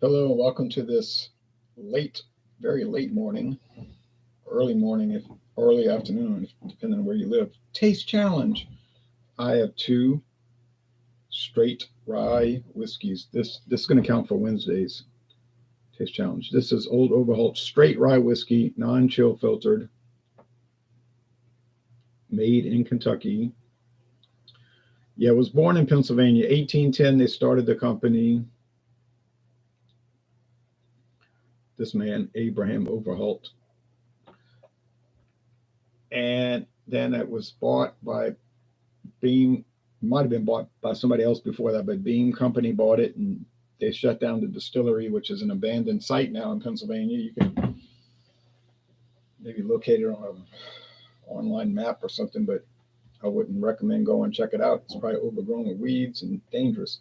Hello, and welcome to this late, very late morning, early morning, if early afternoon, depending on where you live. Taste challenge. I have two straight rye whiskeys. This is going to count for Wednesday's taste challenge. This is Old Overholt straight rye whiskey, non-chill filtered, made in Kentucky. Yeah, it was born in Pennsylvania, 1810. They started the company. This man, Abraham Overholt. And then it was bought by Beam. Might have been bought by somebody else before that, but Beam Company bought it, and they shut down the distillery, which is an abandoned site now in Pennsylvania. You can maybe locate it on an online map or something, but I wouldn't recommend going and check it out. It's probably overgrown with weeds and dangerous,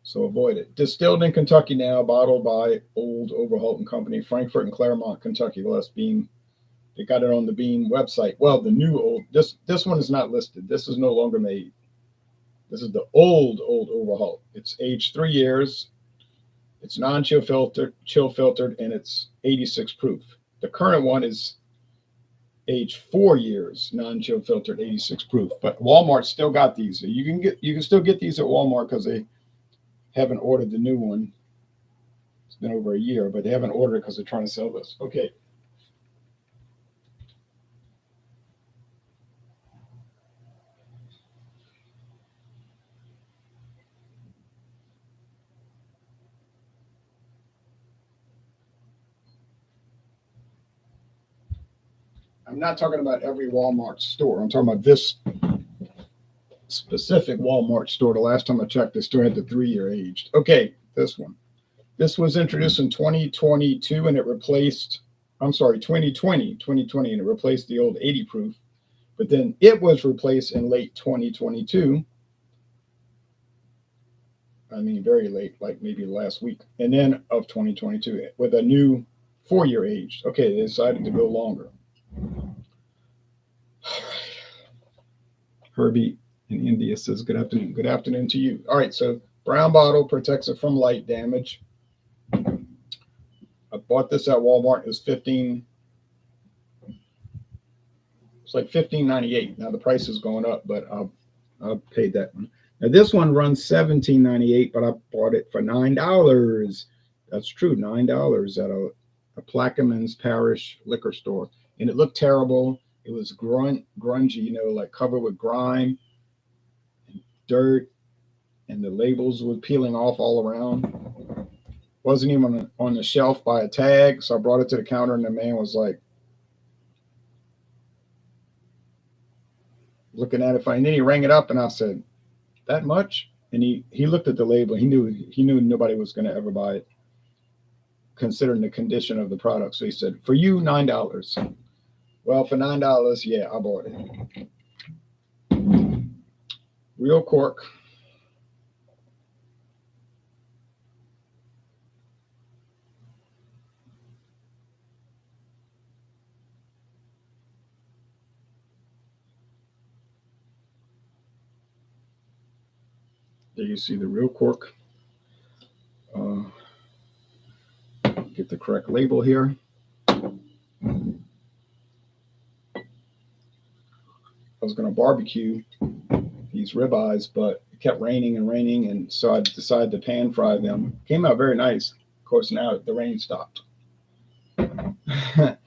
so avoid it. Distilled in Kentucky now, bottled by Old Overholt and Company, Frankfort and Claremont, Kentucky. Well, that's Beam. They got it on the Beam website. Well, the new old, this one is not listed. This is no longer made. This is the old Overholt. It's aged 3 years. It's non-chill filtered, and it's 86 proof. The current one is aged 4 years, non-chill filtered, 86 proof. But Walmart still got these. So you can still get these at Walmart because they haven't ordered the new one. It's been over a year, but they haven't ordered it because they're trying to sell this. Okay. I'm not talking about every Walmart store. I'm talking about this specific Walmart store. The last time I checked, they still had the 3-year aged. Okay, this one. This was introduced in 2022, and it replaced, 2020, and it replaced the old 80 proof. But then it was replaced in late 2022. I mean, very late, like maybe last week. And then of 2022 with a new 4-year aged. Okay, they decided to go longer. Herbie in India says, good afternoon. Good afternoon to you. All right, so brown bottle protects it from light damage. I bought this at Walmart. It was like $15.98. Now the price is going up, but I paid that one. Now this one runs $17.98, but I bought it for $9. That's true, $9 at a Plaquemines Parish liquor store, and it looked terrible. It was grungy, like covered with grime and dirt, and the labels were peeling off all around. Wasn't even on the shelf by a tag, so I brought it to the counter, and the man was like looking at it, and then he rang it up, and I said, "That much?" And he looked at the label. He knew nobody was going to ever buy it, considering the condition of the product. So he said, "For you, $9." Well, for $9, yeah, I bought it. Real cork. There you see the real cork. Get the correct label here. I was going to barbecue these ribeyes, but it kept raining, and so I decided to pan fry them. Came out very nice. Of course, now the rain stopped. Right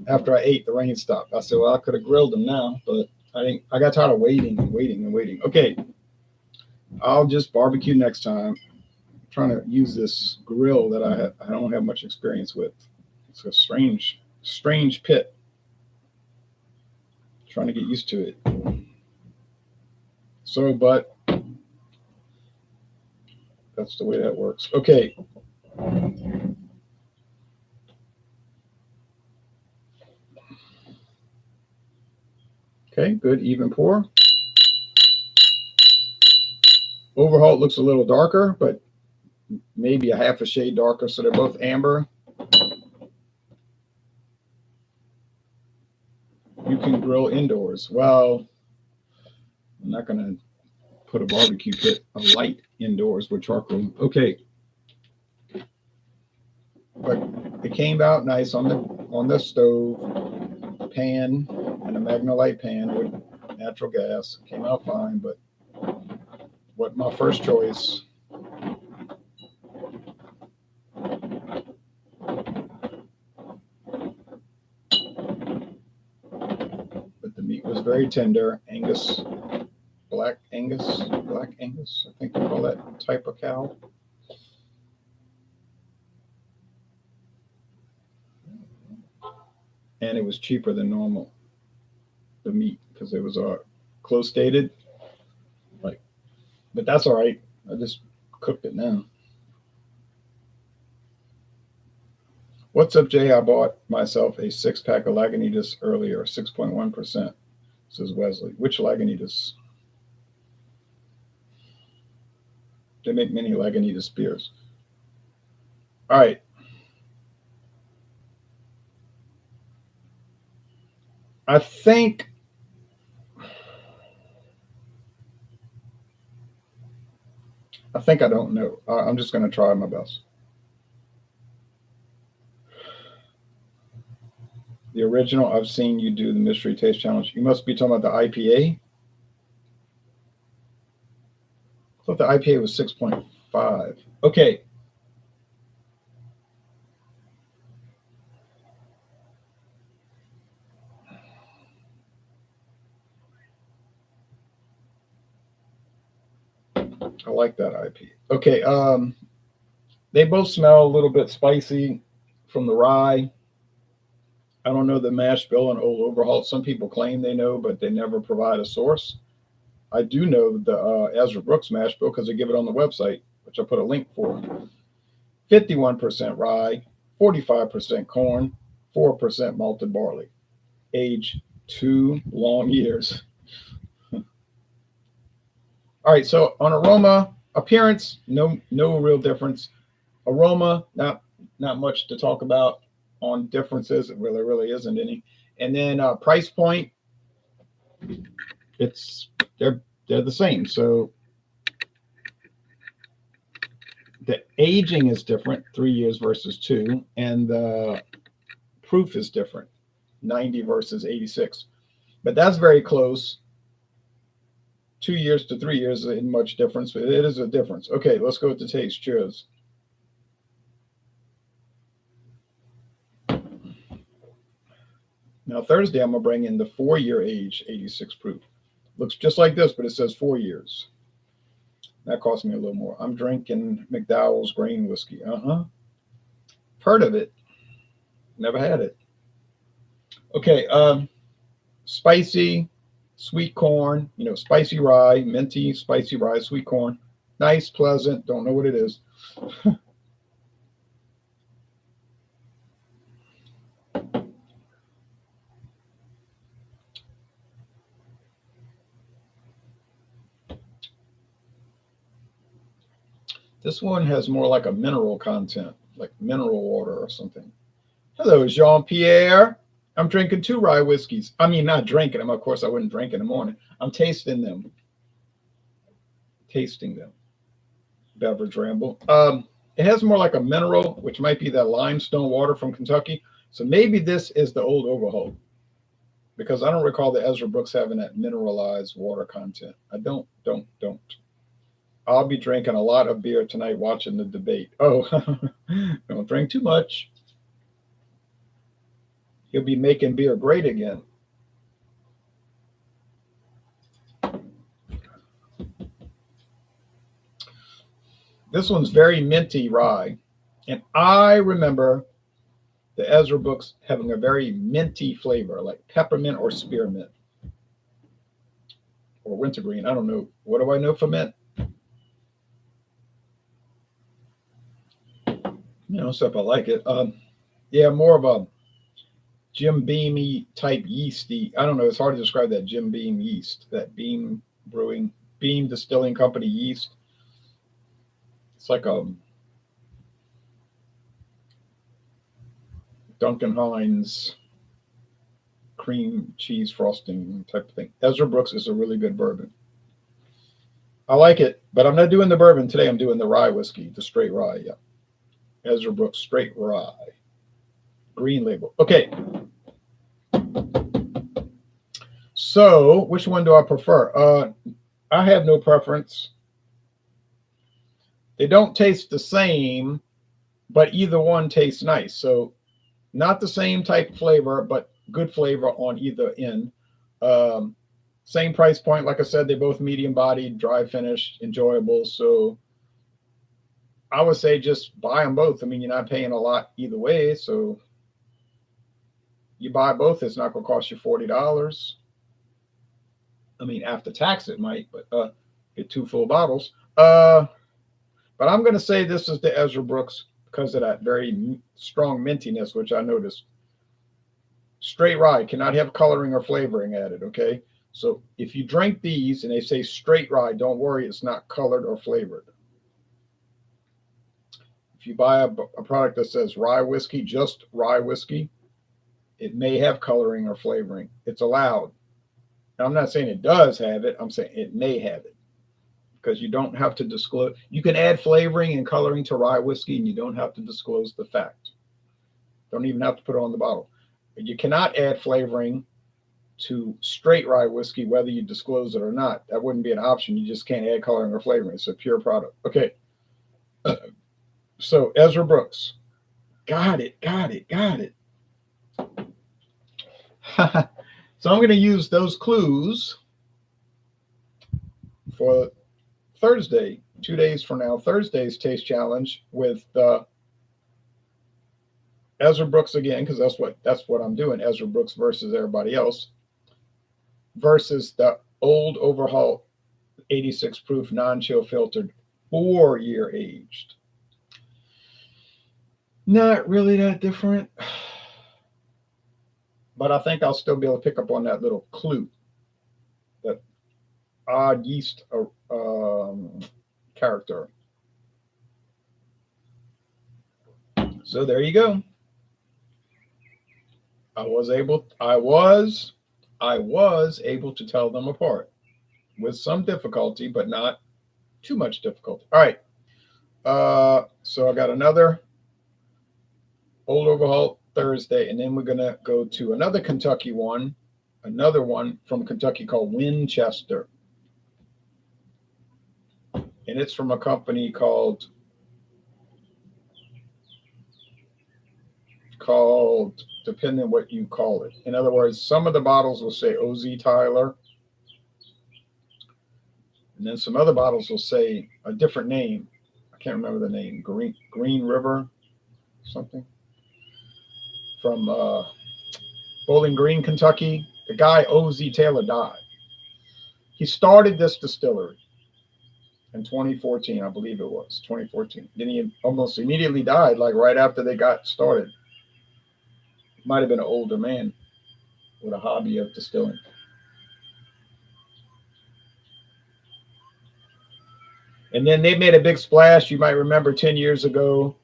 after I ate, the rain stopped. I said, well, I could have grilled them now, but I got tired of waiting. Okay, I'll just barbecue next time. I'm trying to use this grill that I don't have much experience with. It's a strange pit. Trying to get used to it. So, but that's the way that works. Okay. Okay, good, even pour. Overholt looks a little darker, but maybe a half a shade darker, so they're both amber. You can grill indoors. Well, I'm not going to put a barbecue pit of light indoors with charcoal. Okay, It came out nice on the stove pan, and a Magnolite pan with natural gas. It came out fine, but what my first choice. But the meat was very tender. Black Angus, I think they call that type of cow. And it was cheaper than normal, the meat, because it was close dated. Like, but that's all right. I just cooked it now. What's up, Jay? I bought myself a 6-pack of Lagunitas earlier, 6.1%, says Wesley. Which Lagunitas? They make many Lagunitas beers. All right. I think I don't know. I'm just going to try my best. The original, I've seen you do the mystery taste challenge. You must be talking about the IPA. I thought the IPA was 6.5. Okay. I like that IPA. Okay. They both smell a little bit spicy from the rye. I don't know the mash bill and Old Overholt. Some people claim they know, but they never provide a source. I do know the Ezra Brooks mash bill because they give it on the website, which I put a link for. 51% rye, 45% corn, 4% malted barley. Age 2 long years. All right, so on aroma, appearance, no real difference. Aroma, not much to talk about on differences. It really isn't any. And then price point, they're the same. So the aging is different, 3 years versus 2, and the proof is different, 90 versus 86. But that's very close. 2 years to 3 years isn't much difference, but it is a difference. Okay, let's go with the taste. Cheers. Now Thursday, I'm gonna bring in the 4-year age 86 proof. Looks just like this, but it says 4 years. That cost me a little more. I'm drinking McDowell's grain whiskey. Heard of it. Never had it. Okay, spicy, sweet corn, spicy rye, minty, spicy rye, sweet corn. Nice, pleasant. Don't know what it is. This one has more like a mineral content, like mineral water or something. Hello, Jean-Pierre. I'm drinking 2 rye whiskeys. I mean, not drinking them. Of course, I wouldn't drink in the morning. I'm tasting them. Beverage ramble. It has more like a mineral, which might be that limestone water from Kentucky. So maybe this is the Old Overholt, because I don't recall the Ezra Brooks having that mineralized water content. I don't. I'll be drinking a lot of beer tonight watching the debate. Oh, don't drink too much. He'll be making beer great again. This one's very minty rye. And I remember the Ezra Brooks having a very minty flavor, like peppermint or spearmint or wintergreen. I don't know. What do I know for mint? Stuff I like it. Yeah, more of a Jim Beamy type yeasty. I don't know. It's hard to describe that Jim Beam yeast, that Beam Distilling Company yeast. It's like a Duncan Hines cream cheese frosting type of thing. Ezra Brooks is a really good bourbon. I like it, but I'm not doing the bourbon today. I'm doing the rye whiskey, the straight rye. Yeah. Ezra Brooks straight rye. green label. Okay. So which one do I prefer? I have no preference. They don't taste the same, but either one tastes nice. So not the same type of flavor, but good flavor on either end. Um, Same price point. Like I said, they're both medium bodied, dry finished, enjoyable. So I would say just buy them both. I mean, you're not paying a lot either way. So you buy both. It's not going to cost you $40. I mean, after tax, it might, but get two full bottles. But I'm going to say this is the Ezra Brooks because of that very strong mintiness, which I noticed. Straight rye cannot have coloring or flavoring added. Okay. So if you drink these and they say straight rye, don't worry, it's not colored or flavored. If you buy a product that says rye whiskey, just rye whiskey, it may have coloring or flavoring. It's allowed. Now, I'm not saying it does have it. I'm saying it may have it because you don't have to disclose. You can add flavoring and coloring to rye whiskey and you don't have to disclose the fact. Don't even have to put it on the bottle. You cannot add flavoring to straight rye whiskey, whether you disclose it or not. That wouldn't be an option. You just can't add coloring or flavoring. It's a pure product. Okay. So Ezra Brooks. Got it. So I'm going to use those clues for Thursday, 2 days from now, Thursday's taste challenge with Ezra Brooks again, because that's what I'm doing. Ezra Brooks versus everybody else, versus the old Overholt 86 proof non-chill filtered 4-year aged. Not really that different, but I think I'll still be able to pick up on that little clue, that odd yeast character. So there you go. I was able to tell them apart with some difficulty, but not too much difficulty. All right. So I got another Old Overholt Thursday, and then we're gonna go to another Kentucky one, another one from Kentucky called Winchester, and it's from a company called depending on what you call it. In other words, some of the bottles will say OZ Tyler, and then some other bottles will say a different name. I can't remember the name. Green River, something. From Bowling Green, Kentucky. The guy, O.Z. Taylor, died. He started this distillery in 2014, I believe it was, 2014. Then he almost immediately died, like right after they got started. He might have been an older man with a hobby of distilling. And then they made a big splash. You might remember 10 years ago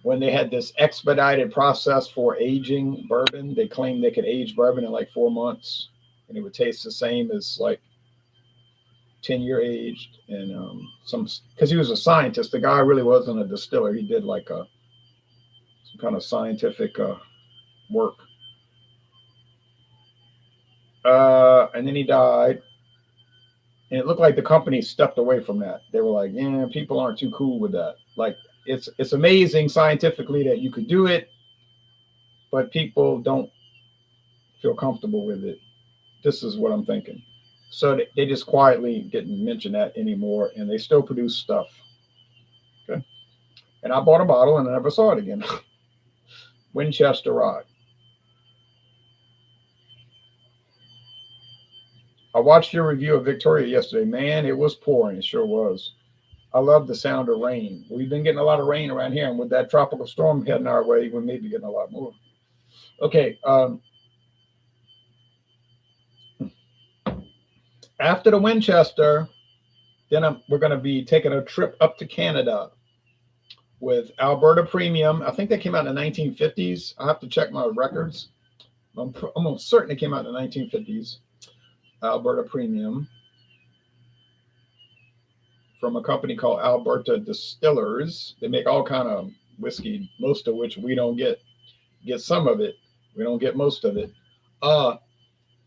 when they had this expedited process for aging bourbon. They claimed they could age bourbon in like 4 months and it would taste the same as like 10-year aged. And because he was a scientist, the guy really wasn't a distiller. He did like some kind of scientific work. And then he died. And it looked like the company stepped away from that. They were like, yeah, people aren't too cool with that. Like, it's amazing scientifically that you could do it, but people don't feel comfortable with it. This is what I'm thinking. So they just quietly didn't mention that anymore, and they still produce stuff. Okay. And I bought a bottle and I never saw it again. Winchester Rye. I watched your review of Victoria yesterday. Man, it was pouring. It sure was. I love the sound of rain. We've been getting a lot of rain around here, and with that tropical storm heading our way, we may be getting a lot more. Okay. After the Winchester, then we're going to be taking a trip up to Canada with Alberta Premium. I think they came out in the 1950s. I have to check my records. I'm almost certain it came out in the 1950s. Alberta Premium from a company called Alberta Distillers. They make all kind of whiskey, most of which we don't get. get some of it. We don't get most of it. Uh,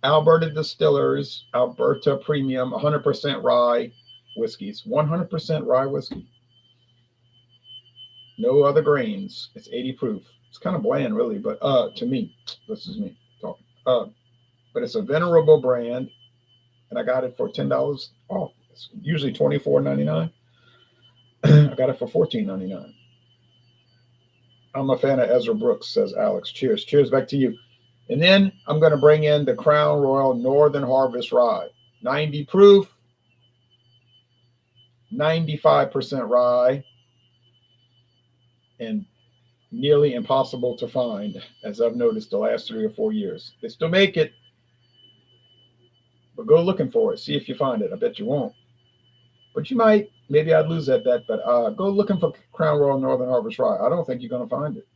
Alberta Distillers, Alberta Premium, 100% rye whiskeys. 100% rye whiskey. No other grains. It's 80 proof. It's kind of bland, really, but to me, this is me talking. But it's a venerable brand, and I got it for $10 off. It's usually $24.99. I got it for $14.99. I'm a fan of Ezra Brooks, says Alex. Cheers. Cheers back to you. And then I'm going to bring in the Crown Royal Northern Harvest Rye. 90 proof, 95% rye, and nearly impossible to find, as I've noticed the last 3 or 4 years. They still make it, but go looking for it. See if you find it. I bet you won't. But you might. Maybe I'd lose that bet, but go looking for Crown Royal Northern Harvest Rye. I don't think you're going to find it.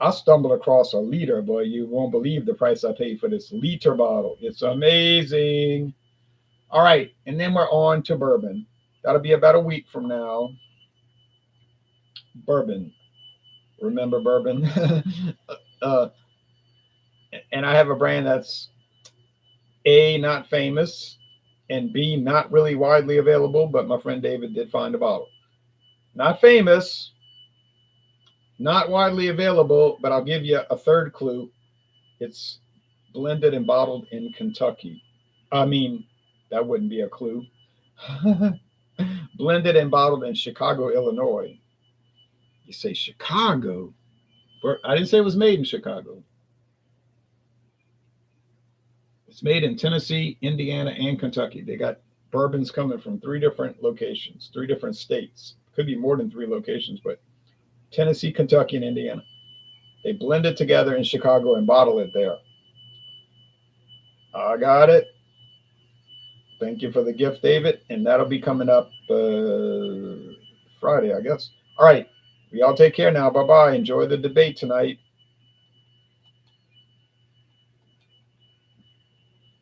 I stumbled across a liter, boy. You won't believe the price I paid for this liter bottle. It's amazing. All right, and then we're on to bourbon. That'll be about a week from now. Bourbon. Remember bourbon? And I have a brand that's A, not famous, and B, not really widely available, but my friend David did find a bottle. Not famous, not widely available, but I'll give you a third clue. It's blended and bottled in Kentucky. I mean, that wouldn't be a clue. Blended and bottled in Chicago, Illinois. You say Chicago? I didn't say it was made in Chicago. It's made in Tennessee, Indiana, and Kentucky. They got bourbons coming from 3 different locations, 3 different states. Could be more than 3 locations, but Tennessee, Kentucky, and Indiana. They blend it together in Chicago and bottle it there. I got it. Thank you for the gift, David. And that'll be coming up Friday, I guess. All right. We all take care now. Bye-bye. Enjoy the debate tonight.